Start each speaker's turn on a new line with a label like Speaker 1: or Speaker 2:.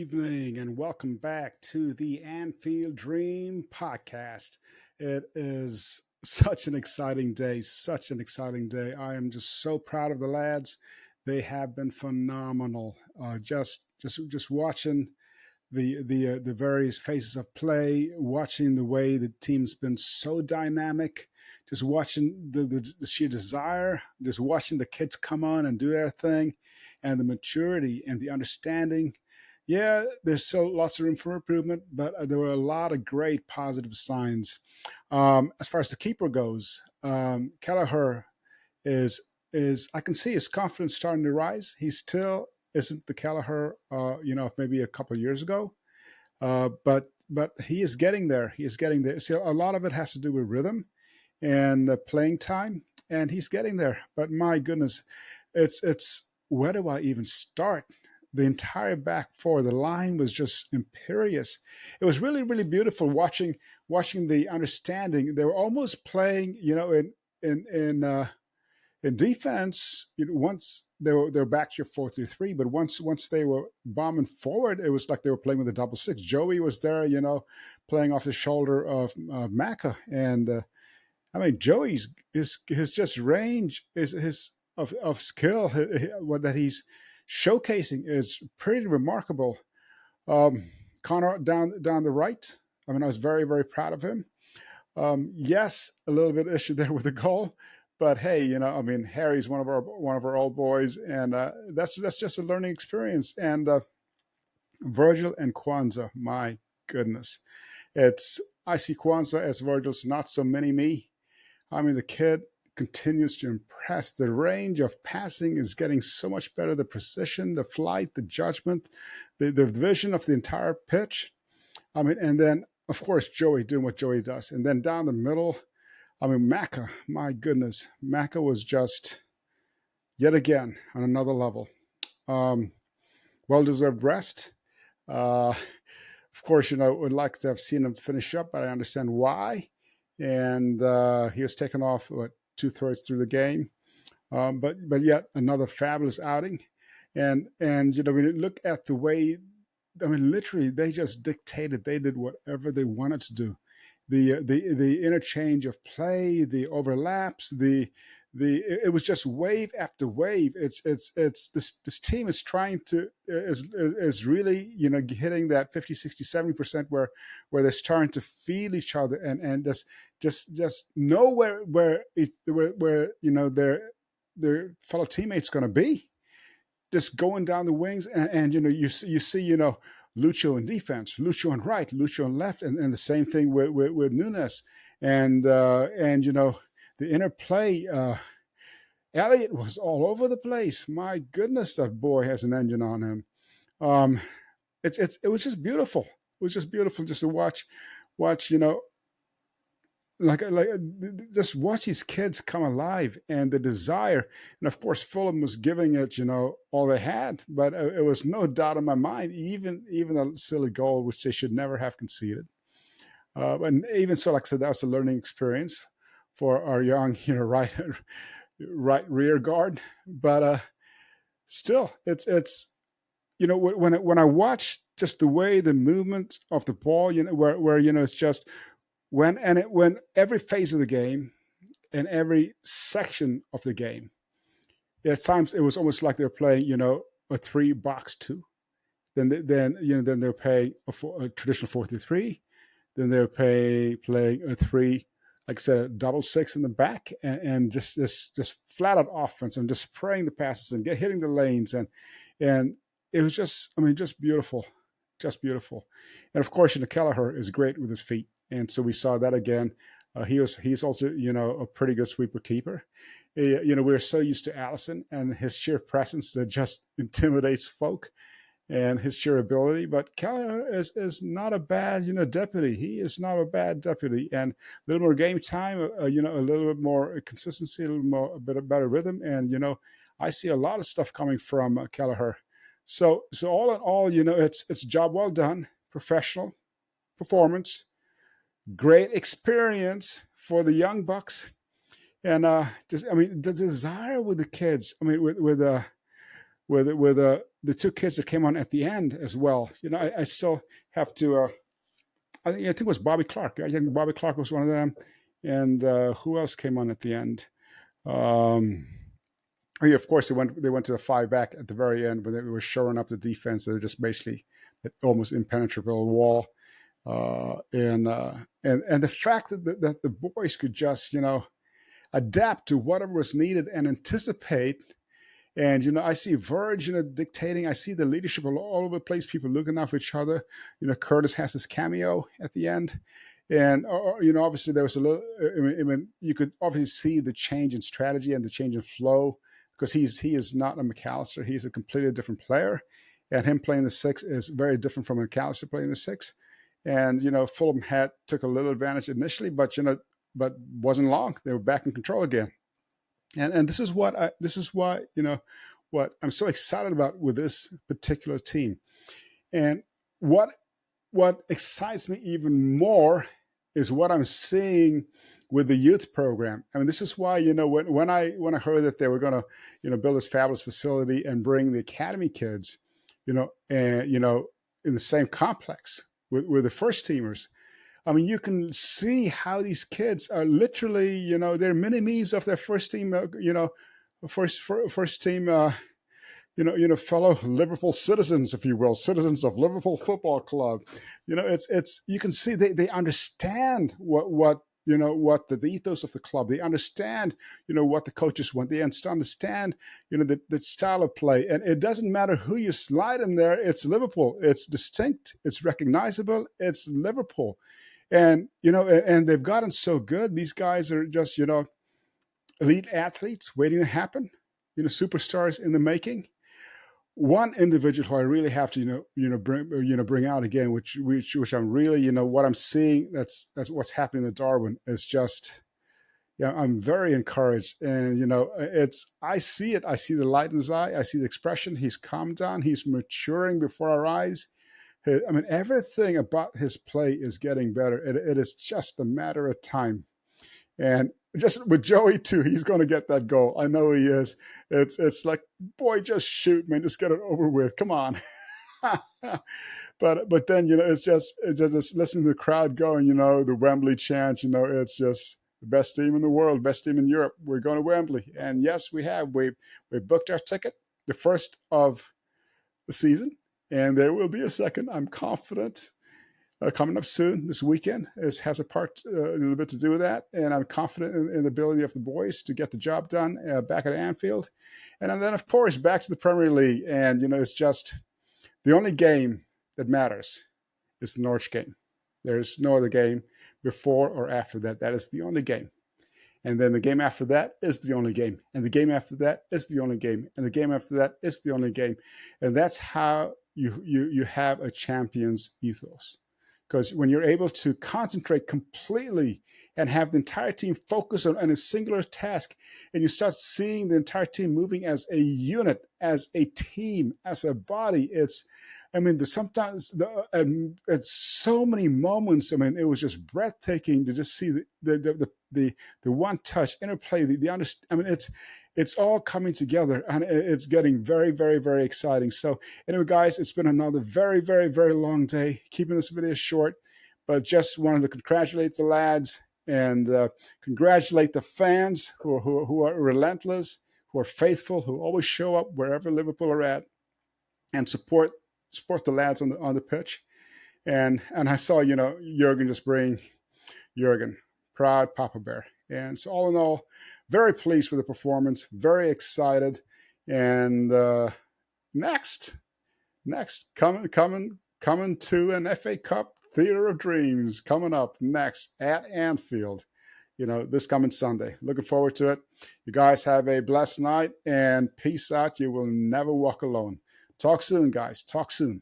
Speaker 1: evening, and welcome back to the Anfield Dream podcast. It is such an exciting day, such an exciting day. I am just so proud of the lads. They have been phenomenal. Just watching the various phases of play, watching the way the team's been so dynamic, just watching the sheer desire, just watching the kids come on and do their thing, and the maturity and the understanding. Yeah, there's still lots of room for improvement, but there were a lot of great positive signs. As far as the keeper goes, Kelleher is I can see his confidence starting to rise. He still isn't the Kelleher, of maybe a couple of years ago, but he is getting there. He is getting there. So a lot of it has to do with rhythm and playing time, and he's getting there. But my goodness, it's where do I even start? The entire back four, the line was just imperious. It was really, really beautiful watching the understanding. They were almost playing, in in defense. Once they were back to your 4-3-3, but once they were bombing forward, it was like they were playing with a double six. Joey was there, playing off the shoulder of Maka, and I mean, Joey's his just range is his of skill what that he's showcasing is pretty remarkable. Connor down the right. I mean, I was very very proud of him. Yes, a little bit issue there with the goal, but hey, I mean, Harry's one of our old boys, and that's just a learning experience. And Virgil and Kwanzaa, my goodness, it's I see Kwanzaa as Virgil's not so many me. I mean, the kid continues to impress. The range of passing is getting so much better. The precision, the flight, the judgment, the vision of the entire pitch. I mean, and then, of course, Joey doing what Joey does. And then down the middle, I mean, Maka, my goodness. Maka was just, yet again, on another level. Um, well-deserved rest. Of course, would like to have seen him finish up, but I understand why. And he was taken off, two-thirds through the game. But yet another fabulous outing. And when you look at the way, I mean, literally, they just dictated. They did whatever they wanted to do. The interchange of play, the overlaps, it was just wave after wave. It's this team is trying to is really hitting that 50, 60, 70% where they're starting to feel each other and just know where their fellow teammates going to be, just going down the wings, and you see Lucho in defense, Lucho on right, Lucho on left, and the same thing with Nunes, and the interplay. Elliot was all over the place. My goodness, that boy has an engine on him. Um, it was just beautiful. It was just beautiful just to watch like just watch these kids come alive and the desire. And of course, Fulham was giving it all they had, but it was no doubt in my mind, even a silly goal which they should never have conceded. And even so, like I said, that was a learning experience for our young right rear guard. But still, it's when I watch just the way the movement of the ball, where it's just when every phase of the game and every section of the game, at times it was almost like they're playing a 3-box-2. Then they're playing a traditional 4-3-3. Then they're playing a 3, like I said, double six in the back, and just flat out offense and just spraying the passes and hitting the lanes, and it was just beautiful, just beautiful. And of course, Kelleher is great with his feet, and so we saw that again. He's also a pretty good sweeper keeper. We're so used to Allison and his sheer presence that just intimidates folk, and his sheer ability. But Keller is not a bad deputy. He is not a bad deputy, and a little more game time, a little bit more consistency, a bit of better rhythm, and I see a lot of stuff coming from Kelleher. So all in all, it's job well done, professional performance, great experience for the young bucks, and just the desire with the kids. I mean, with the two kids that came on at the end as well. I still have to. I think it was Bobby Clark. I think Bobby Clark was one of them, and who else came on at the end? Um, oh, yeah, of course, they went to the five back at the very end when they were shoring up the defense. They were just basically an almost impenetrable wall. And the fact that the boys could just adapt to whatever was needed and anticipate. And I see Verge dictating. I see the leadership all over the place. People looking out for each other. Curtis has his cameo at the end, and obviously there was a little. I mean, you could obviously see the change in strategy and the change in flow because he is not a McAllister. He's a completely different player, and him playing the six is very different from McAllister playing the six. And Fulham took a little advantage initially, but wasn't long. They were back in control again. And this is why what I'm so excited about with this particular team. And what excites me even more is what I'm seeing with the youth program. I mean, this is why when I heard that they were going to build this fabulous facility and bring the academy kids, and in the same complex with the first teamers. I mean, you can see how these kids are literally, they're mini-me's of their first team, first team, fellow Liverpool citizens, if you will, citizens of Liverpool Football Club. It's you can see they understand what the ethos of the club. They understand, what the coaches want. They understand, the style of play. And it doesn't matter who you slide in there. It's Liverpool. It's distinct. It's recognizable. It's Liverpool. And and they've gotten so good. These guys are just elite athletes waiting to happen. Superstars in the making. One individual who I really have to bring out again, which I'm really what I'm seeing. That's what's happening in Darwin is just. I'm very encouraged, and I see it. I see the light in his eye. I see the expression. He's calmed down. He's maturing before our eyes. I mean, everything about his play is getting better. It is just a matter of time. And just with Joey too, he's going to get that goal. I know he is. It's like, boy, just shoot, man, just get it over with. Come on. but then it's just listening to the crowd going, the Wembley chant. It's just the best team in the world, best team in Europe. We're going to Wembley, and yes, we have. We booked our ticket, the first of the season. And there will be a second. I'm confident coming up soon this weekend. Has a part a little bit to do with that. And I'm confident in the ability of the boys to get the job done back at Anfield. And then, of course, back to the Premier League. And, it's just the only game that matters is the Norwich game. There's no other game before or after that. That is the only game. And then the game after that is the only game. And the game after that is the only game. And the game after that is the only game. And that's how you have a champion's ethos. Because when you're able to concentrate completely and have the entire team focus on a singular task, and you start seeing the entire team moving as a unit, as a team, as a body, it's so many moments. I mean, it was just breathtaking to just see the one touch interplay. It's all coming together, and it's getting very, very, very exciting. So anyway, guys, it's been another very, very, very long day. Keeping this video short, but just wanted to congratulate the lads and congratulate the fans who are relentless, who are faithful, who always show up wherever Liverpool are at, and support the lads on the pitch. And I saw Jurgen just bring Jurgen, proud Papa Bear. And so all in all, very pleased with the performance, very excited. And next coming to an FA Cup Theatre of Dreams coming up next at Anfield, this coming Sunday. Looking forward to it. You guys have a blessed night and peace out. You will never walk alone. Talk soon, guys. Talk soon.